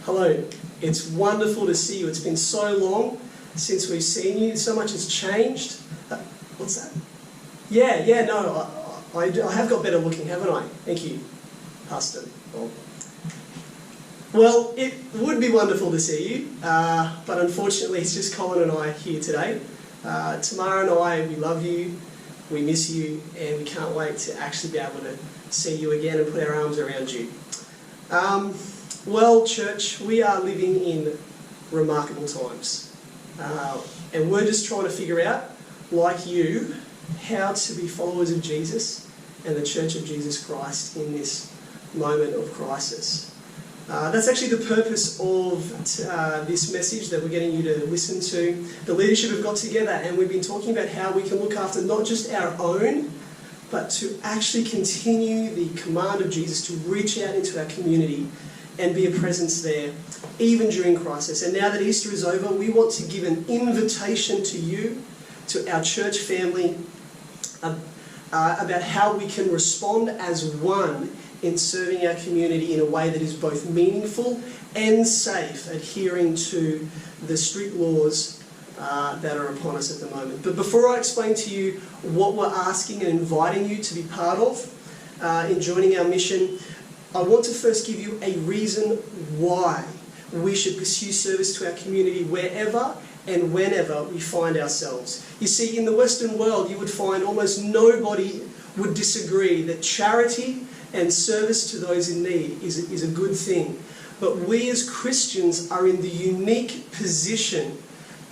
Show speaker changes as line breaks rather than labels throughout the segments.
Hello, it's wonderful to see you. It's been so long since we've seen you. So much has changed. What's that? Yeah, no, I have got better looking, haven't I? Thank you, Pastor. Well, it would be wonderful to see you, but unfortunately it's just Colin and I here today. Tamara and I, we love you, we miss you, and we can't wait to actually be able to see you again and put our arms around you. Well, church, we are living in remarkable times. And we're just trying to figure out, like you, how to be followers of Jesus and the Church of Jesus Christ in this moment of crisis. That's actually the purpose of this message that we're getting you to listen to. The leadership have got together and we've been talking about how we can look after not just our own, but to actually continue the command of Jesus to reach out into our community and be a presence there, even during crisis. And now that Easter is over, we want to give an invitation to you, to our church family, about how we can respond as one in serving our community in a way that is both meaningful and safe, adhering to the strict laws that are upon us at the moment. But before I explain to you what we're asking and inviting you to be part of in joining our mission, I want to first give you a reason why we should pursue service to our community wherever and whenever we find ourselves. You see, in the Western world, you would find almost nobody would disagree that charity and service to those in need is a good thing. But we as Christians are in the unique position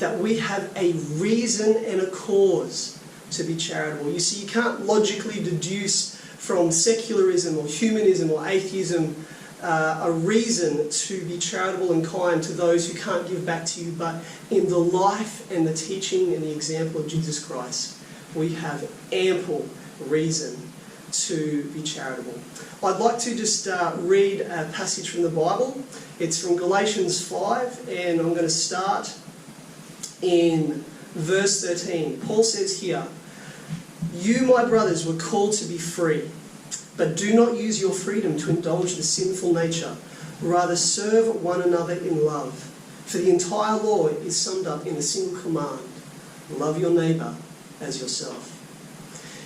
that we have a reason and a cause to be charitable. You see, you can't logically deduce from secularism or humanism or atheism a reason to be charitable and kind to those who can't give back to you, but in the life and the teaching and the example of Jesus Christ, we have ample reason to be charitable. I'd like to just read a passage from the Bible. It's from Galatians 5, and I'm going to start in verse 13. Paul says here, "You, my brothers, were called to be free, but do not use your freedom to indulge the sinful nature. Rather serve one another in love. For the entire law is summed up in a single command: love your neighbour as yourself.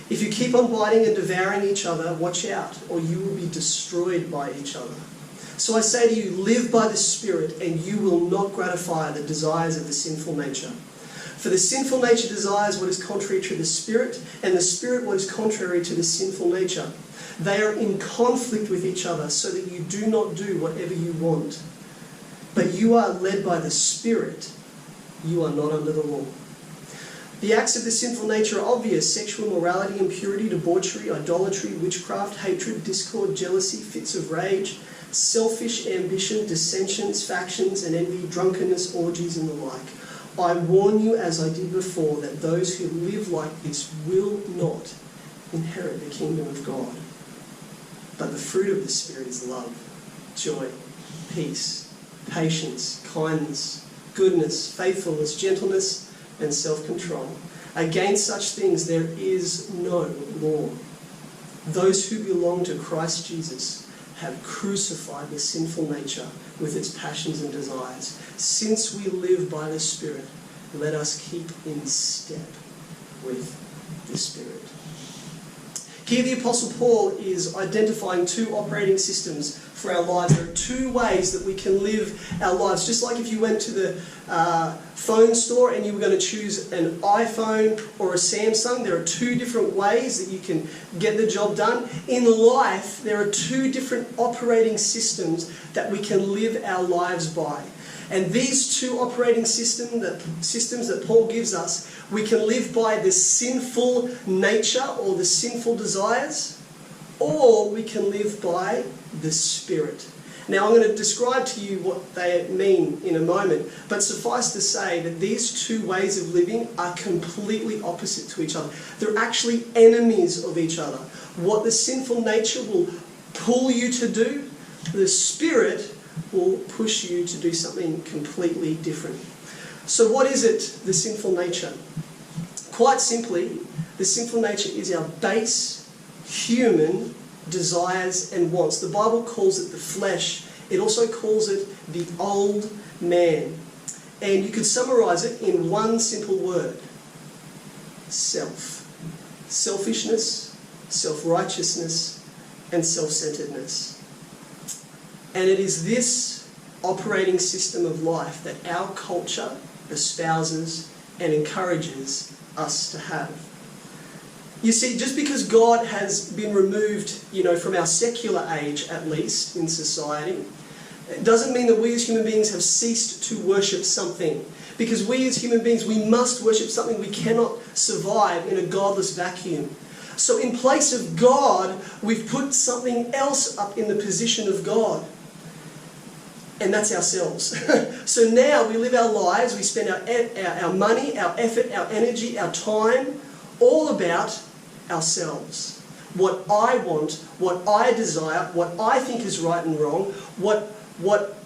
If you keep on biting and devouring each other, watch out, or you will be destroyed by each other. So I say to you, live by the Spirit, and you will not gratify the desires of the sinful nature. For the sinful nature desires what is contrary to the Spirit, and the Spirit what is contrary to the sinful nature. They are in conflict with each other, so that you do not do whatever you want. But you are led by the Spirit. You are not under the law. The acts of the sinful nature are obvious: sexual immorality, impurity, debauchery, idolatry, witchcraft, hatred, discord, jealousy, fits of rage, selfish ambition, dissensions, factions, and envy, drunkenness, orgies, and the like. I warn you, as I did before, that those who live like this will not inherit the kingdom of God. But the fruit of the Spirit is love, joy, peace, patience, kindness, goodness, faithfulness, gentleness, and self-control. Against such things there is no law. Those who belong to Christ Jesus have crucified the sinful nature with its passions and desires. Since we live by the Spirit, let us keep in step with the Spirit." Here the Apostle Paul is identifying two operating systems for our lives. There are two ways that we can live our lives. Just like if you went to the phone store and you were going to choose an iPhone or a Samsung, there are two different ways that you can get the job done. In life, there are two different operating systems that we can live our lives by. And these two operating systems that Paul gives us, we can live by the sinful nature or the sinful desires, or we can live by the Spirit. Now I'm going to describe to you what they mean in a moment, but suffice to say that these two ways of living are completely opposite to each other. They're actually enemies of each other. What the sinful nature will pull you to do, the Spirit will push you to do something completely different. So what is it, the sinful nature? Quite simply, the sinful nature is our base human desires and wants. The Bible calls it the flesh It also calls it the old man. And you could summarize it in one simple word: self. Selfishness, self-righteousness, and self-centeredness. And it is this operating system of life that our culture espouses and encourages us to have. You see, just because God has been removed, from our secular age, at least, in society, it doesn't mean that we as human beings have ceased to worship something. Because we as human beings, we must worship something. We cannot survive in a godless vacuum. So in place of God, we've put something else up in the position of God. And that's ourselves. So now we live our lives, we spend our money, our effort, our energy, our time, all about ourselves. What I want, what I desire, what I think is right and wrong, what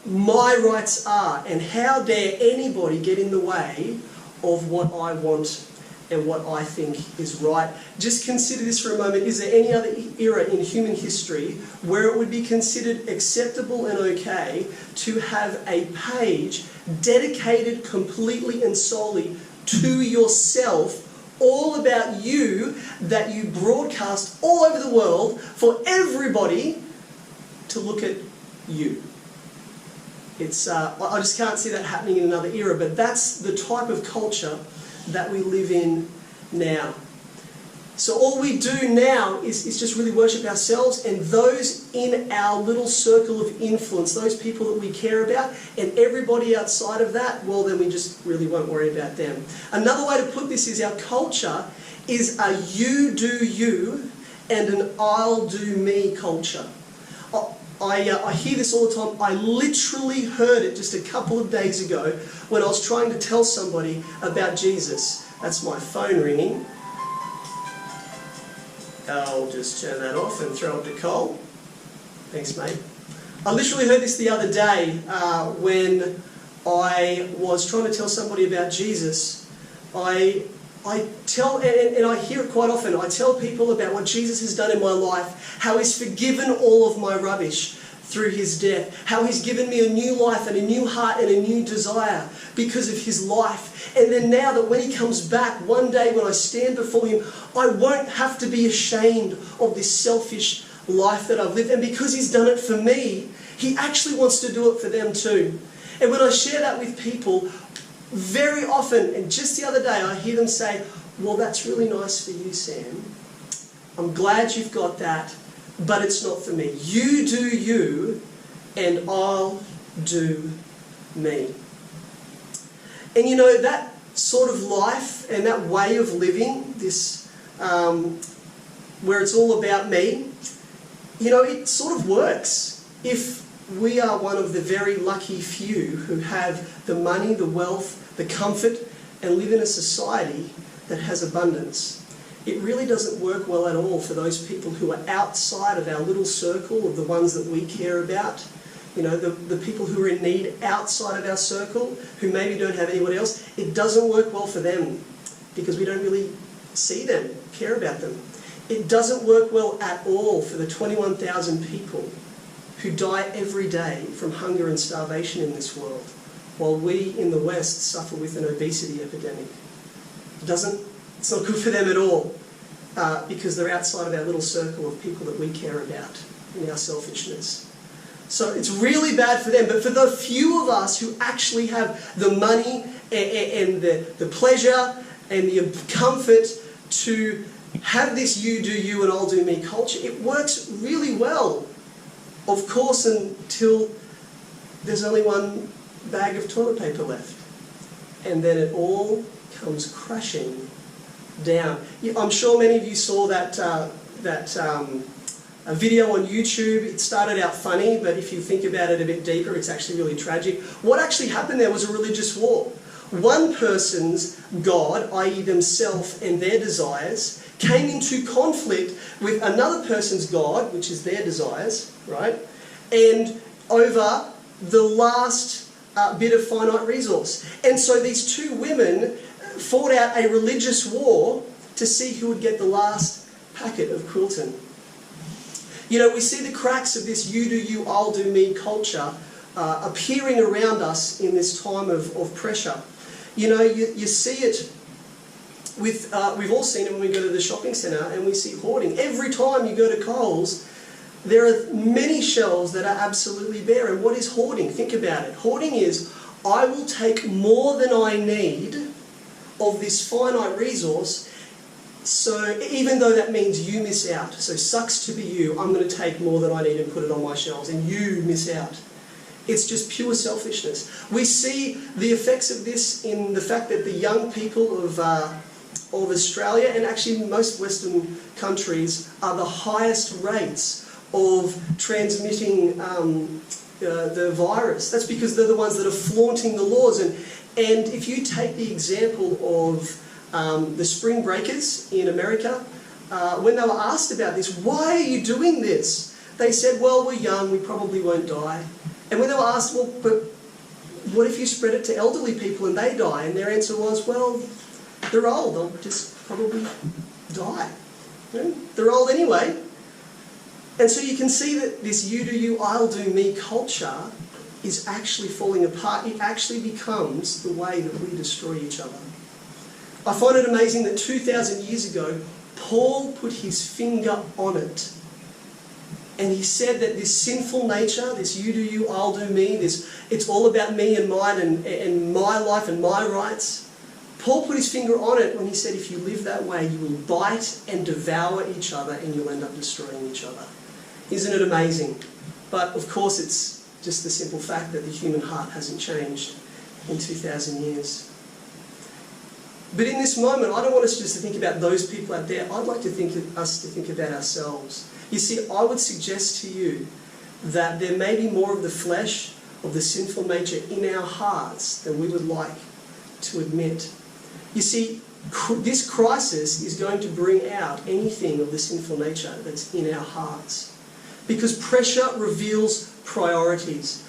my rights are, and how dare anybody get in the way of what I want and what I think is right. Just consider this for a moment. Is there any other era in human history where it would be considered acceptable and okay to have a page dedicated completely and solely to yourself, all about you, that you broadcast all over the world for everybody to look at you? It's I just can't see that happening in another era, but that's the type of culture that we live in now. So all we do now is just really worship ourselves and those in our little circle of influence, those people that we care about, and everybody outside of that, well, then we just really won't worry about them. Another way to put this is our culture is a you do you and an I'll do me culture. I hear this all the time. I literally heard it just a couple of days ago when I was trying to tell somebody about Jesus. That's my phone ringing. I'll just turn that off and throw it to Cole. Thanks, mate. I literally heard this the other day when I was trying to tell somebody about Jesus. I tell, and I hear it quite often, I tell people about what Jesus has done in my life, how He's forgiven all of my rubbish through His death, how He's given me a new life and a new heart and a new desire because of His life. And then now that when He comes back, one day when I stand before Him, I won't have to be ashamed of this selfish life that I've lived. And because He's done it for me, He actually wants to do it for them too. And when I share that with people, very often, and just the other day, I hear them say, well, that's really nice for you, Sam. I'm glad you've got that, but it's not for me. You do you, and I'll do me. And that sort of life and that way of living, this where it's all about me, it sort of works if we are one of the very lucky few who have the money, the wealth, the comfort, and live in a society that has abundance. It really doesn't work well at all for those people who are outside of our little circle of the ones that we care about. The people who are in need outside of our circle, who maybe don't have anyone else. It doesn't work well for them because we don't really see them, care about them. It doesn't work well at all for the 21,000 people who die every day from hunger and starvation in this world, while we in the West suffer with an obesity epidemic. It's not good for them at all, because they're outside of our little circle of people that we care about in our selfishness. So it's really bad for them, but for the few of us who actually have the money and the pleasure and the comfort to have this you do you and I'll do me culture, it works really well. Of course, until there's only one bag of toilet paper left. And then it all comes crashing down. I'm sure many of you saw that a video on YouTube. It started out funny, but if you think about it a bit deeper, it's actually really tragic. What actually happened there was a religious war. One person's God, i.e. themselves and their desires, came into conflict with another person's God, which is their desires, right? And over the last bit of finite resource. And so these two women fought out a religious war to see who would get the last packet of Quilton. You know, we see the cracks of this you do you, I'll do me culture appearing around us in this time of pressure. You know, you see it with, we've all seen it when we go to the shopping centre and we see hoarding. Every time you go to Coles, there are many shelves that are absolutely bare. And what is hoarding? Think about it. Hoarding is, I will take more than I need of this finite resource, so even though that means you miss out. So sucks to be you, I'm going to take more than I need and put it on my shelves, and you miss out. It's just pure selfishness. We see the effects of this in the fact that the young people of Australia, and actually most Western countries, are the highest rates of transmitting the virus. That's because they're the ones that are flaunting the laws. And if you take the example of the spring breakers in America, when they were asked about this, why are you doing this? They said, well, we're young, we probably won't die. And when they were asked, well, but what if you spread it to elderly people and they die? And their answer was, well, they're old, they'll just probably die. You know, they're old anyway. And so you can see that this you do you, I'll do me culture is actually falling apart. It actually becomes the way that we destroy each other. I find it amazing that 2,000 years ago, Paul put his finger on it. And he said that this sinful nature, this you do you, I'll do me, this it's all about me and mine and my life and my rights. Paul put his finger on it when he said, if you live that way, you will bite and devour each other and you'll end up destroying each other. Isn't it amazing? But of course it's just the simple fact that the human heart hasn't changed in 2,000 years. But in this moment, I don't want us just to think about those people out there. I'd like to us to think about ourselves. You see, I would suggest to you that there may be more of the flesh, of the sinful nature in our hearts than we would like to admit. You see, this crisis is going to bring out anything of the sinful nature that's in our hearts. Because pressure reveals priorities.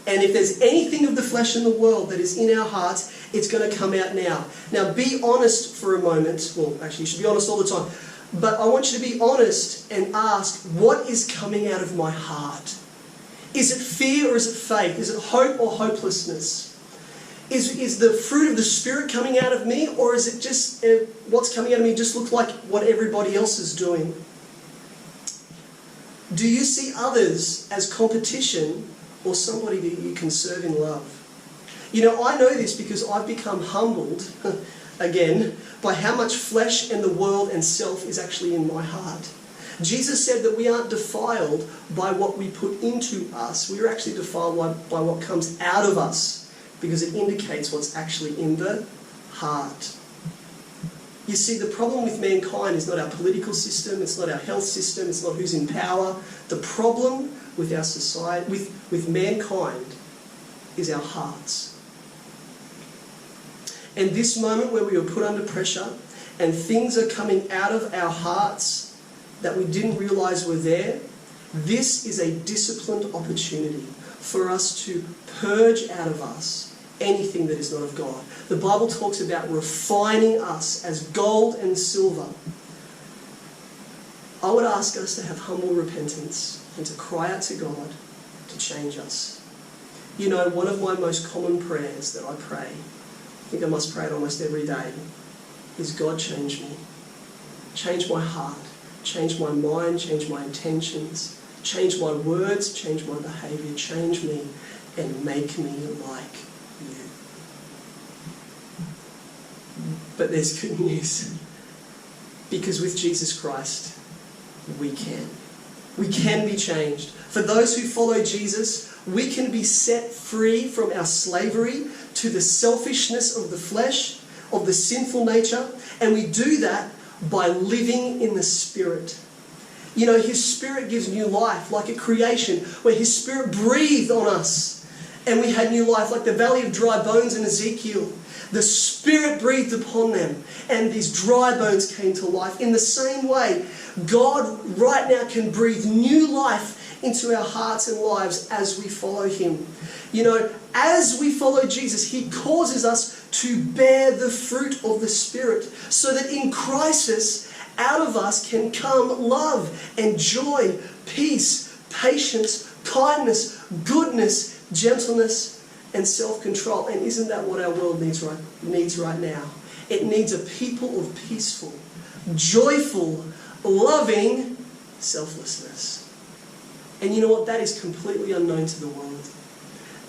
And if there's anything of the flesh in the world that is in our hearts, it's going to come out now. Now, be honest for a moment. Well, actually, you should be honest all the time. But I want you to be honest and ask, what is coming out of my heart? Is it fear or is it faith? Is it hope or hopelessness? Is the fruit of the Spirit coming out of me, or is it just what's coming out of me just look like what everybody else is doing? Do you see others as competition or somebody that you can serve in love? You know, I know this because I've become humbled, again, by how much flesh and the world and self is actually in my heart. Jesus said that we aren't defiled by what we put into us. We're actually defiled by what comes out of us, because it indicates what's actually in the heart. You see, the problem with mankind is not our political system, it's not our health system, it's not who's in power. The problem with our society, with mankind, is our hearts. And this moment where we were put under pressure and things are coming out of our hearts that we didn't realise were there, this is a disciplined opportunity for us to purge out of us anything that is not of God. The Bible talks about refining us as gold and silver. I would ask us to have humble repentance and to cry out to God to change us. You know, one of my most common prayers that I pray, I think I must pray it almost every day, is God change me. Change my heart. Change my mind. Change my intentions. Change my words. Change my behaviour. Change me and make me like you. But there's good news. Because with Jesus Christ, we can. We can be changed. For those who follow Jesus, we can be set free from our slavery to the selfishness of the flesh, of the sinful nature, and we do that by living in the Spirit. You know, His Spirit gives new life, like a creation, where His Spirit breathed on us, and we had new life, like the valley of dry bones in Ezekiel. The Spirit breathed upon them, and these dry bones came to life. In the same way, God right now can breathe new life into our hearts and lives as we follow Him. You know, as we follow Jesus, He causes us to bear the fruit of the Spirit, so that in crisis, out of us can come love and joy, peace, patience, kindness, goodness, gentleness, and self-control. And isn't that what our world needs right now? It needs a people of peaceful, joyful, loving selflessness. And you know what? That is completely unknown to the world.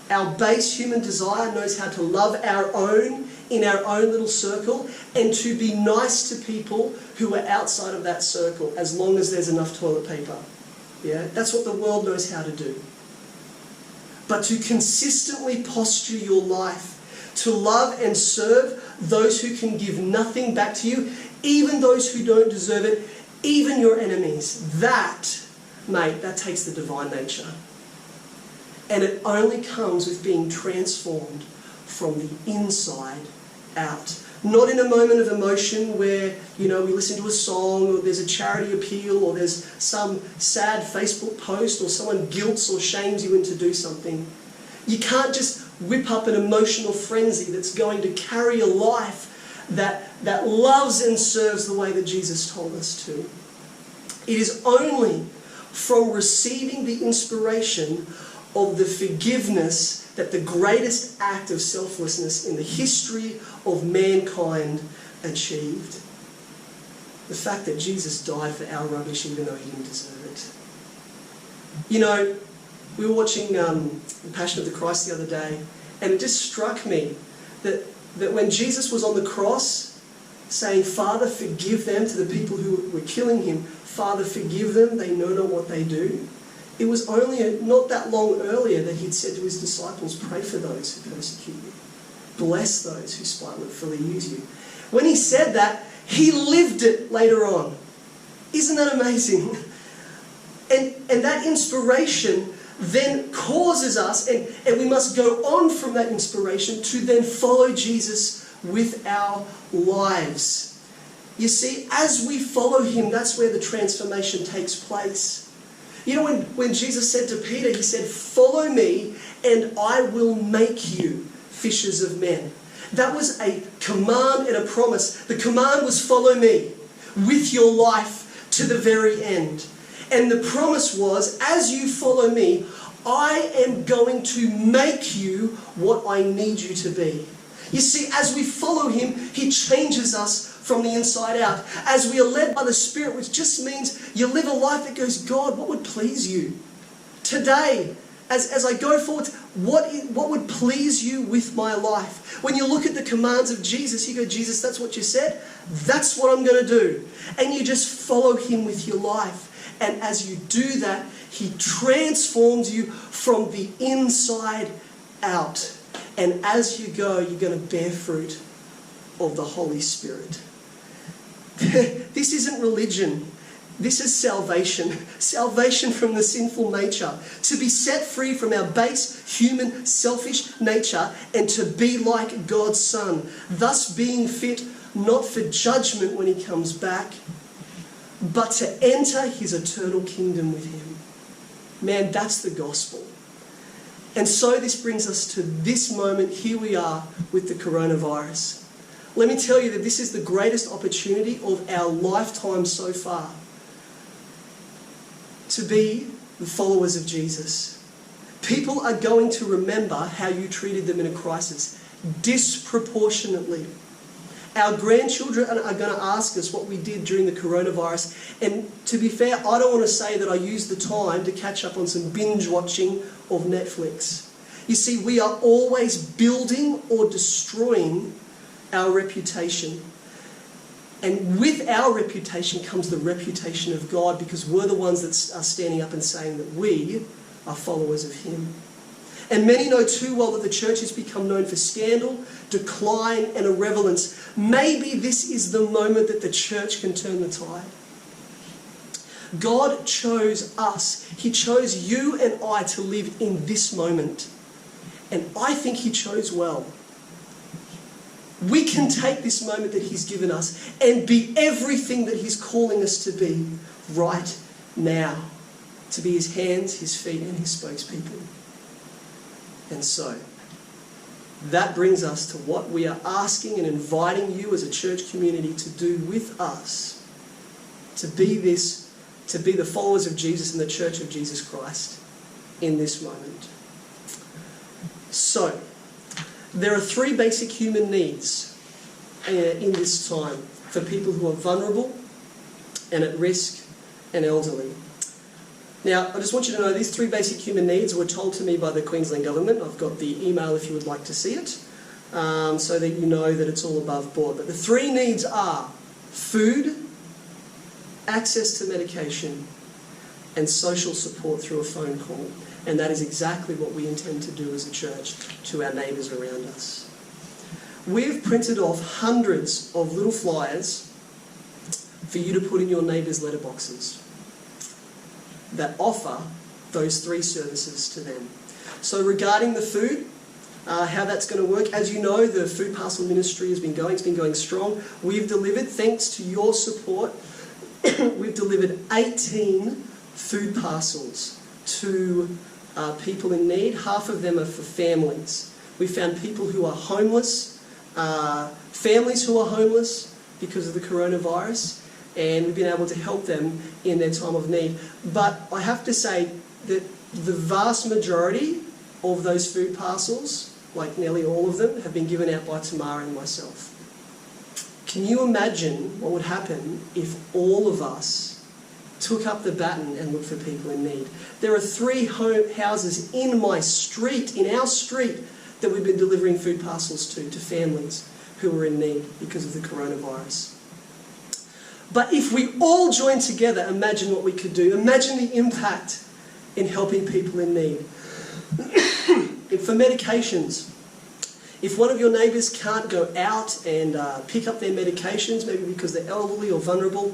Our base human desire knows how to love our own in our own little circle and to be nice to people who are outside of that circle as long as there's enough toilet paper. Yeah, that's what the world knows how to do. But to consistently posture your life, to love and serve those who can give nothing back to you, even those who don't deserve it, even your enemies, that, mate, that takes the divine nature. And it only comes with being transformed from the inside out. Not in a moment of emotion where, we listen to a song or there's a charity appeal or there's some sad Facebook post or someone guilts or shames you into do something. You can't just whip up an emotional frenzy that's going to carry a life that loves and serves the way that Jesus told us to. It is only from receiving the inspiration of the forgiveness that the greatest act of selflessness in the history of mankind achieved. The fact that Jesus died for our rubbish even though he didn't deserve it. We were watching The Passion of the Christ the other day, and it just struck me that when Jesus was on the cross saying, Father, forgive them, to the people who were killing him, Father, forgive them, they know not what they do. It was only not that long earlier that he'd said to his disciples, pray for those who persecute you. Bless those who spitefully use you. When he said that, he lived it later on. Isn't that amazing? And that inspiration then causes us, and we must go on from that inspiration to then follow Jesus with our lives. You see, as we follow him, that's where the transformation takes place. When Jesus said to Peter, he said, follow me and I will make you fishers of men. That was a command and a promise. The command was follow me with your life to the very end. And the promise was, as you follow me, I am going to make you what I need you to be. You see, as we follow him, he changes us from the inside out. As we are led by the Spirit, which just means you live a life that goes, God, what would please you? Today, as I go forward, what would please you with my life? When you look at the commands of Jesus, you go, Jesus, that's what you said? That's what I'm going to do. And you just follow him with your life. And as you do that, he transforms you from the inside out. And as you go, you're going to bear fruit of the Holy Spirit. This isn't religion. This is salvation. Salvation from the sinful nature. To be set free from our base, human, selfish nature and to be like God's Son. Thus being fit not for judgment when he comes back, but to enter his eternal kingdom with him. Man, that's the gospel. And so this brings us to this moment. Here we are with the coronavirus. Let me tell you that this is the greatest opportunity of our lifetime so far. To be the followers of Jesus. People are going to remember how you treated them in a crisis disproportionately. Our grandchildren are going to ask us what we did during the coronavirus. And to be fair, I don't want to say that I used the time to catch up on some binge watching of Netflix. You see, we are always building or destroying our reputation. And with our reputation comes the reputation of God, because we're the ones that are standing up and saying that we are followers of him. And many know too well that the church has become known for scandal, decline, and irrelevance. Maybe this is the moment that the church can turn the tide. God chose us. He chose you and I to live in this moment. And I think he chose well. We can take this moment that he's given us and be everything that he's calling us to be right now. To be his hands, his feet, and his spokespeople. And so, that brings us to what we are asking and inviting you as a church community to do with us to be the followers of Jesus and the Church of Jesus Christ in this moment. So, there are three basic human needs in this time for people who are vulnerable and at risk and elderly. Now, I just want you to know these three basic human needs were told to me by the Queensland Government. I've got the email if you would like to see it, so that you know that it's all above board. But the three needs are food, access to medication, and social support through a phone call. And that is exactly what we intend to do as a church to our neighbours around us. We've printed off hundreds of little flyers for you to put in your neighbours' letterboxes that offer those three services to them. So regarding the food, how that's going to work, as you know, the food parcel ministry has been going. It's been going strong. We've delivered, thanks to your support, we've delivered 18 food parcels to people in need. Half of them are for families. We found people who are homeless, families who are homeless because of the coronavirus, and we've been able to help them in their time of need. But I have to say that the vast majority of those food parcels, like nearly all of them, have been given out by Tamara and myself. Can you imagine what would happen if all of us took up the baton and looked for people in need? There are 3 houses in my street, in our street, that we've been delivering food parcels to families who are in need because of the coronavirus. But if we all join together, imagine what we could do. Imagine the impact in helping people in need. For medications, if one of your neighbours can't go out and pick up their medications, maybe because they're elderly or vulnerable,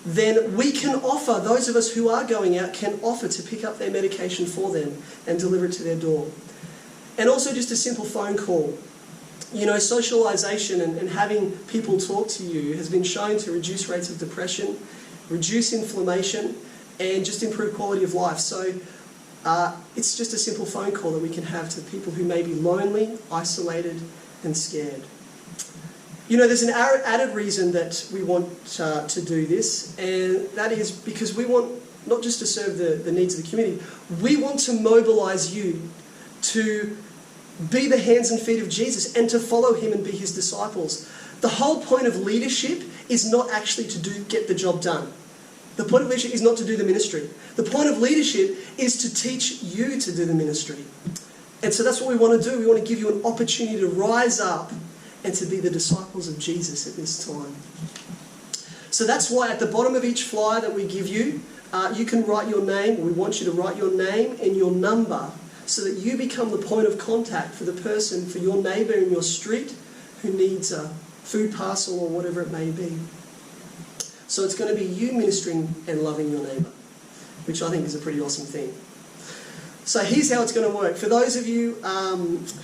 then we can offer, those of us who are going out can offer to pick up their medication for them and deliver it to their door. And also just a simple phone call. You know, socialisation and having people talk to you has been shown to reduce rates of depression, reduce inflammation, and just improve quality of life. So it's just a simple phone call that we can have to people who may be lonely, isolated, and scared. You know, there's an added reason that we want to do this, and that is because we want not just to serve the needs of the community, we want to mobilise you to be the hands and feet of Jesus and to follow him and be his disciples. The whole point of leadership is not actually to get the job done. The point of leadership is not to do the ministry. The point of leadership is to teach you to do the ministry. And so that's what we want to do. We want to give you an opportunity to rise up and to be the disciples of Jesus at this time. So that's why at the bottom of each flyer that we give you, you can write your name. We want you to write your name and your number so that you become the point of contact for the person, for your neighbour in your street who needs a food parcel or whatever it may be. So it's going to be you ministering and loving your neighbour, which I think is a pretty awesome thing. So here's how it's going to work. For those of you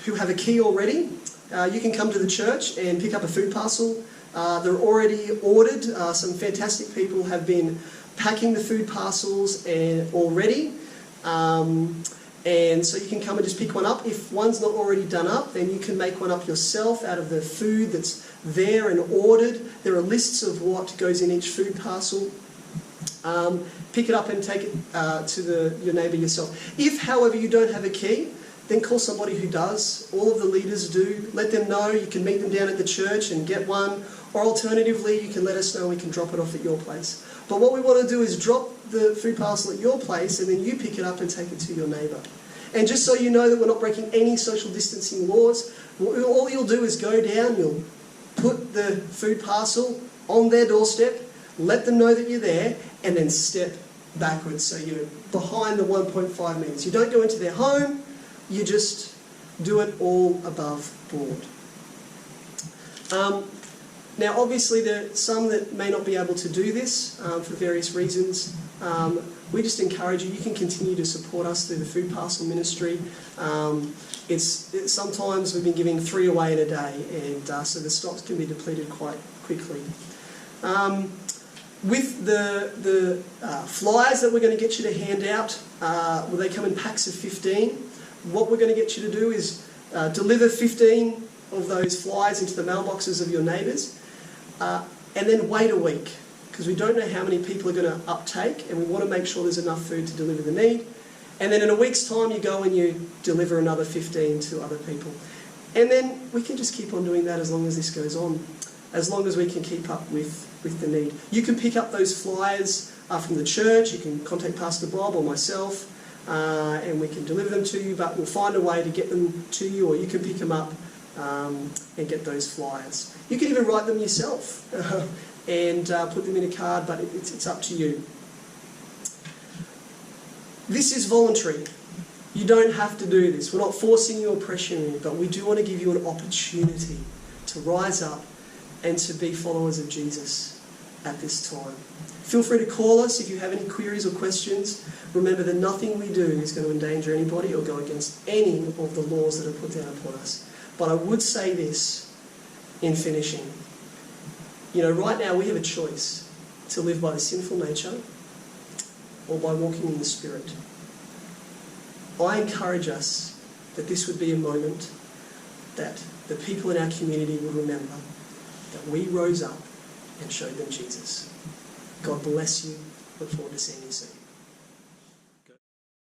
who have a key already, you can come to the church and pick up a food parcel. They're already ordered. Some fantastic people have been packing the food parcels already. And so you can come and just pick one up. If one's not already done up, then you can make one up yourself out of the food that's there and ordered. There are lists of what goes in each food parcel. Pick it up and take it to your neighbour yourself. If, however, you don't have a key, then call somebody who does. All of the leaders do. Let them know. You can meet them down at the church and get one. Or alternatively, you can let us know and we can drop it off at your place. But what we want to do is drop the food parcel at your place and then you pick it up and take it to your neighbour. And just so you know that we're not breaking any social distancing laws, all you'll do is go down, you'll put the food parcel on their doorstep, let them know that you're there, and then step backwards so you're behind the 1.5 metres. You don't go into their home, you just do it all above board. Now obviously there are some that may not be able to do this for various reasons. We just encourage you can continue to support us through the food parcel ministry. It's sometimes we've been giving 3 away in a day, and so the stocks can be depleted quite quickly. With the flyers that we're going to get you to hand out, they come in packs of 15. What we're going to get you to do is deliver 15 of those flyers into the mailboxes of your neighbours, and then wait a week. because we don't know how many people are going to uptake, and we want to make sure there's enough food to deliver the need. And then in a week's time, you go and you deliver another 15 to other people. And then we can just keep on doing that as long as this goes on, as long as we can keep up with the need. You can pick up those flyers from the church. You can contact Pastor Bob or myself, and we can deliver them to you, but we'll find a way to get them to you, or you can pick them up and get those flyers. You can even write them yourself and put them in a card, but it's up to you. This is voluntary. You don't have to do this. We're not forcing you or pressuring you, but we do want to give you an opportunity to rise up and to be followers of Jesus at this time. Feel free to call us if you have any queries or questions. Remember that nothing we do is going to endanger anybody or go against any of the laws that are put down upon us. But I would say this in finishing. Right now we have a choice to live by the sinful nature or by walking in the Spirit. I encourage us that this would be a moment that the people in our community would remember that we rose up and showed them Jesus. God bless you. Look forward to seeing you soon.